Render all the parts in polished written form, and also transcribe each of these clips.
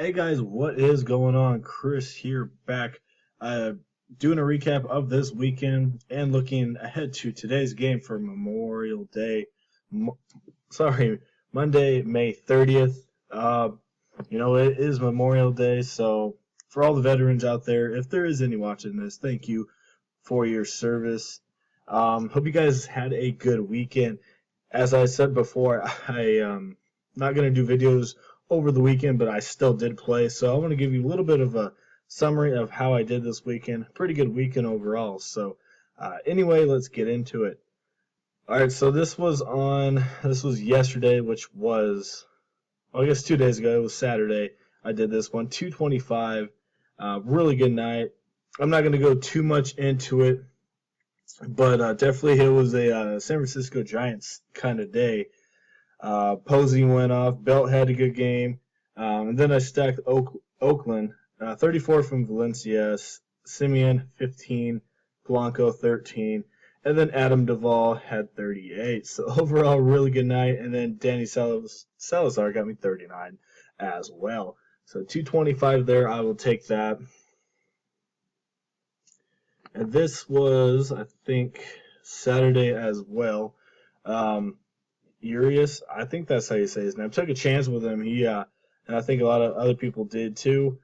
Hey guys, what is going on? Chris here, back doing a recap of this weekend and looking ahead to today's game for Memorial Day. Mo- sorry, Monday, May 30th. It is Memorial Day, so for all the veterans out there, if there is any watching this, thank you for your service. Hope you guys had a good weekend. As I said before, I not going to do videos over the weekend, but I still did play. So I want to give you a little bit of a summary of how I did this weekend. Pretty good weekend overall. So anyway, let's get into it. All right, so this was yesterday, which was, well, I guess 2 days ago. It was Saturday. I did this one, 225. Really good night. I'm not going to go too much into it, but definitely it was a San Francisco Giants kind of day. Posey went off. Belt had a good game. And then I stacked Oakland, 34 from Valencia, Simeon 15, Blanco 13, and then Adam Duvall had 38. So overall, really good night. And then Danny Salazar got me 39 as well. So 225 there. I will take that. And this was, I think, Saturday as well. Urias, I think that's how you say his name. Took a chance with him. And I think a lot of other people did too.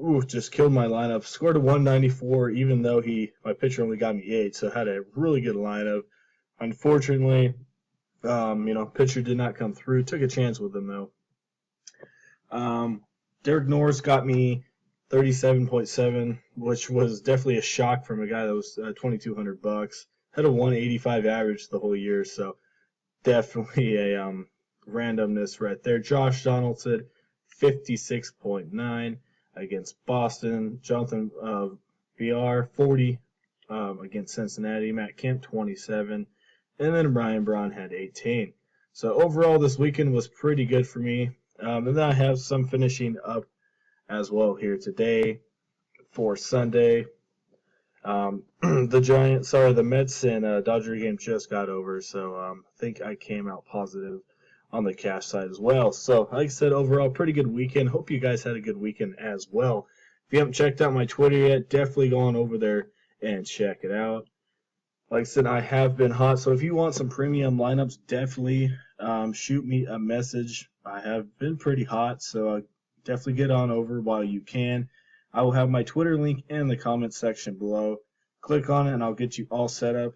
Ooh, just killed my lineup. Scored a 194, even though my pitcher only got me 8, so had a really good lineup. Unfortunately, pitcher did not come through. Took a chance with him though. Derek Norris got me 37.7, which was definitely a shock from a guy that was $2,200. Had a 185 average the whole year, so definitely a randomness right there. Josh Donaldson, 56.9 against Boston. Jonathan VR, 40 against Cincinnati. Matt Kemp, 27. And then Brian Braun had 18. So overall, this weekend was pretty good for me. And then I have some finishing up as well here today for Sunday. The Mets and Dodger game just got over, so I think I came out positive on the cash side as well. So, like I said, overall, pretty good weekend. Hope you guys had a good weekend as well. If you haven't checked out my Twitter yet, definitely go on over there and check it out. Like I said, I have been hot, so if you want some premium lineups, definitely shoot me a message. I have been pretty hot, so definitely get on over while you can. I will have my Twitter link in the comment section below. Click on it and I'll get you all set up.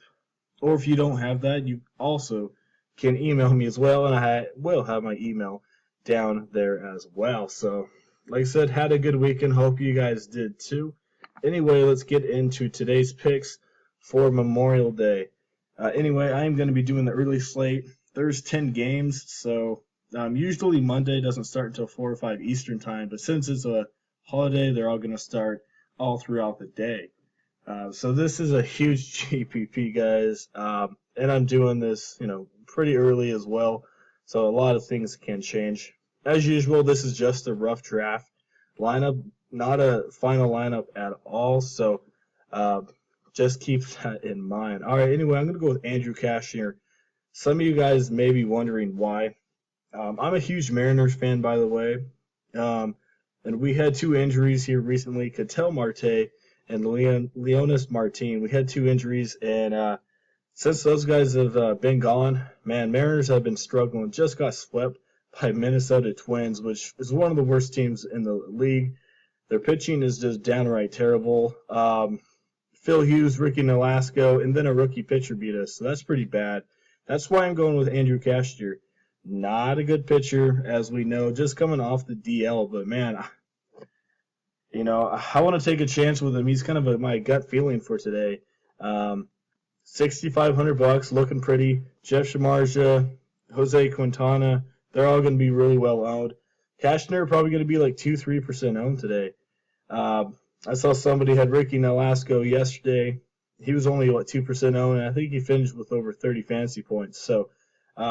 Or if you don't have that, you also can email me as well, and I will have my email down there as well. So, like I said, had a good weekend. Hope you guys did too. Anyway, let's get into today's picks for Memorial Day. Anyway, I am going to be doing the early slate. There's 10 games, so usually Monday doesn't start until 4 or 5 Eastern time, but since it's a holiday, they're all going to start all throughout the day. So this is a huge GPP, guys, and I'm doing this, pretty early as well, so a lot of things can change. As usual, this is just a rough draft lineup, not a final lineup at all, so just keep that in mind. All right, anyway, I'm going to go with Andrew Cashner. Some of you guys may be wondering why. I'm a huge Mariners fan, by the way, and we had 2 injuries here recently, Ketel Marte and Leonis Martin. We had 2 injuries, and since those guys have been gone, man, Mariners have been struggling. Just got swept by Minnesota Twins, which is one of the worst teams in the league. Their pitching is just downright terrible. Phil Hughes, Ricky Nolasco, and then a rookie pitcher beat us, so that's pretty bad. That's why I'm going with Andrew Cashner. Not a good pitcher, as we know, just coming off the DL, but man, I want to take a chance with him. He's kind of my gut feeling for today. $6,500, looking pretty. Jeff Shamarja, Jose Quintana, they're all going to be really well owned. Cashner probably going to be like 2-3% owned today. I saw somebody had Ricky Nolasco yesterday. He was only 2% owned, and I think he finished with over 30 fantasy points. So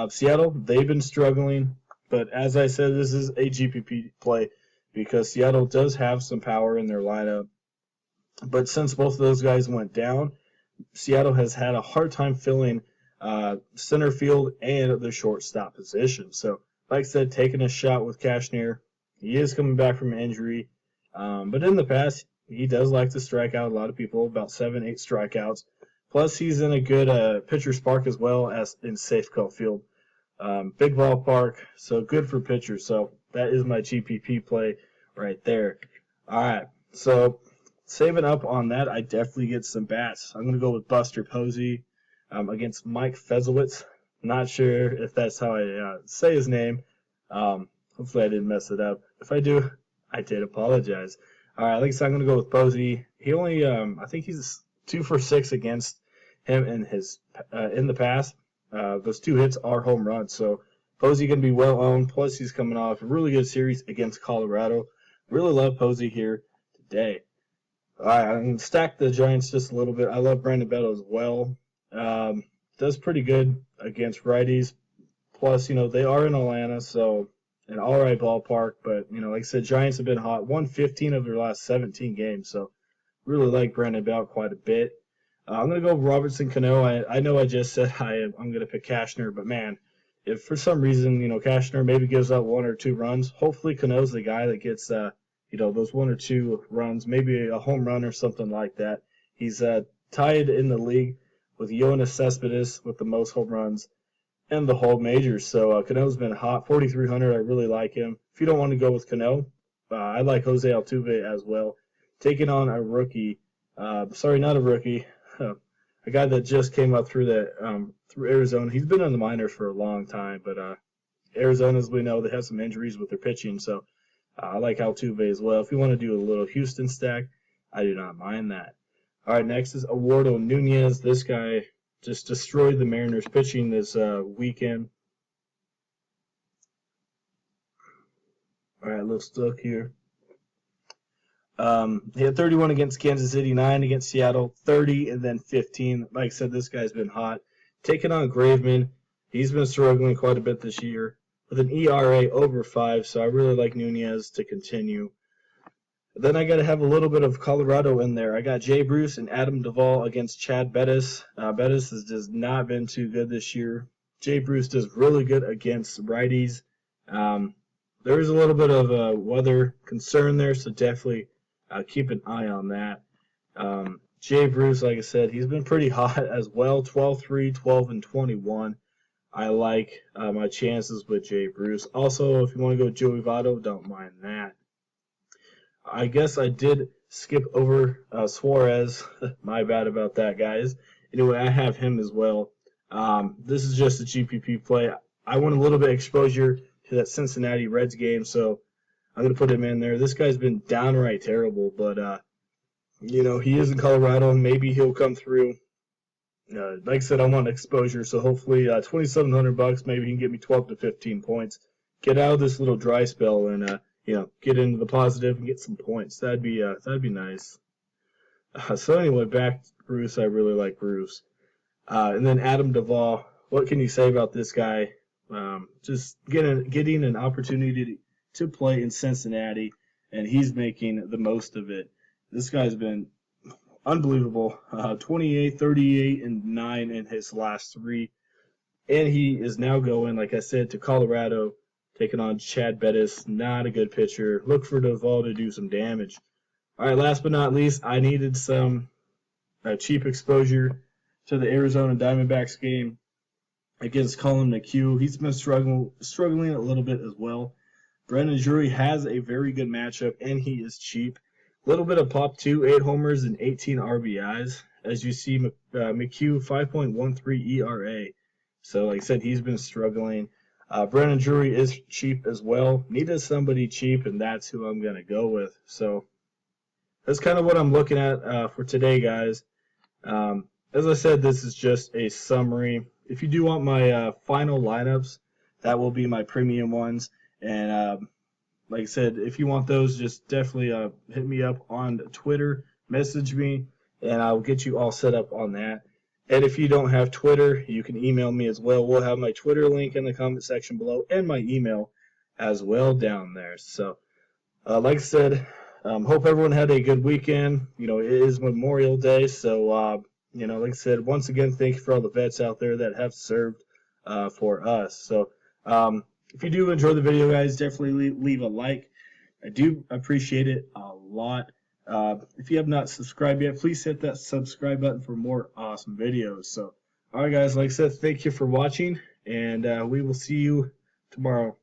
Seattle, they've been struggling, but as I said, this is a GPP play because Seattle does have some power in their lineup. But since both of those guys went down, Seattle has had a hard time filling center field and the shortstop position. So, like I said, taking a shot with Cashner. He is coming back from an injury, but in the past, he does like to strike out a lot of people, about 7, 8 strikeouts. Plus, he's in a good pitcher's park as well as in Safeco Field. Big ballpark, so good for pitchers. So that is my GPP play right there. All right, so saving up on that, I definitely get some bats. I'm going to go with Buster Posey against Mike Fezowitz. Not sure if that's how I say his name. Hopefully I didn't mess it up. If I do, I did apologize. All right, like I said, I'm going to go with Posey. He only, I think he's 2 for 6 against him in the past. Those 2 hits are home runs, so Posey going to be well owned. Plus, he's coming off a really good series against Colorado. Really love Posey here today. All right, I'm going to stack the Giants just a little bit. I love Brandon Bell as well. Does pretty good against righties. Plus, they are in Atlanta, so an all right ballpark. But, like I said, Giants have been hot. Won 15 of their last 17 games, so really like Brandon Bell quite a bit. I'm going to go Robertson Cano. I know I just said I'm going to pick Cashner, but man, if for some reason, Cashner maybe gives up 1 or 2 runs, hopefully Cano's the guy that gets, those 1 or 2 runs, maybe a home run or something like that. He's tied in the league with Yoenis Cespedes with the most home runs in the whole majors. So Cano's been hot, 4,300. I really like him. If you don't want to go with Cano, I like Jose Altuve as well. Taking on a rookie, not a rookie, a guy that just came up through Arizona. He's been in the minors for a long time, but Arizona, as we know, they have some injuries with their pitching, so I like Altuve as well. If you want to do a little Houston stack, I do not mind that. All right, next is Eduardo Nunez. This guy just destroyed the Mariners pitching this weekend. All right, a little stuck here. He had 31 against Kansas City, 9 against Seattle, 30, and then 15. Like I said, this guy's been hot. Taking on Graveman, he's been struggling quite a bit this year with an ERA over 5, so I really like Nunez to continue. Then I got to have a little bit of Colorado in there. I got Jay Bruce and Adam Duvall against Chad Bettis. Bettis has just not been too good this year. Jay Bruce does really good against righties. There is a little bit of a weather concern there, so definitely keep an eye on that. Jay Bruce, like I said, he's been pretty hot as well, 12-3, 12-21. I like my chances with Jay Bruce. Also, if you want to go Joey Votto, don't mind that. I guess I did skip over Suarez. My bad about that, guys. Anyway, I have him as well. This is just a GPP play. I want a little bit of exposure to that Cincinnati Reds game, so I'm going to put him in there. This guy's been downright terrible, but, he is in Colorado, and maybe he'll come through. Like I said, I want exposure, so hopefully $2,700, maybe he can get me 12 to 15 points. Get out of this little dry spell and, get into the positive and get some points. That'd be nice. So anyway, back to Bruce. I really like Bruce. And then Adam Duvall. What can you say about this guy? Just getting an opportunity to play in Cincinnati, and he's making the most of it. This guy's been unbelievable. 28, 38, and 9 in his last 3. And he is now going, like I said, to Colorado, taking on Chad Bettis. Not a good pitcher. Look for Duvall to do some damage. All right, last but not least, I needed some cheap exposure to the Arizona Diamondbacks game against Colin McHugh. He's been struggling a little bit as well. Brendan Drury has a very good matchup, and he is cheap. A little bit of pop, too, 8 homers and 18 RBIs. As you see, McHugh, 5.13 ERA. So, like I said, he's been struggling. Brendan Drury is cheap as well. Needed somebody cheap, and that's who I'm going to go with. So, that's kind of what I'm looking at for today, guys. As I said, this is just a summary. If you do want my final lineups, that will be my premium ones. And like I said, if you want those, just definitely hit me up on Twitter, message me, and I'll get you all set up on that. And if you don't have Twitter, you can email me as well. We'll have my Twitter link in the comment section below and my email as well down there. So, like I said, hope everyone had a good weekend. It is Memorial Day, so, like I said, once again, thank you for all the vets out there that have served for us. So, if you do enjoy the video, guys, definitely leave a like. I do appreciate it a lot. If you have not subscribed yet, please hit that subscribe button for more awesome videos. So, all right, guys, like I said, thank you for watching, and we will see you tomorrow.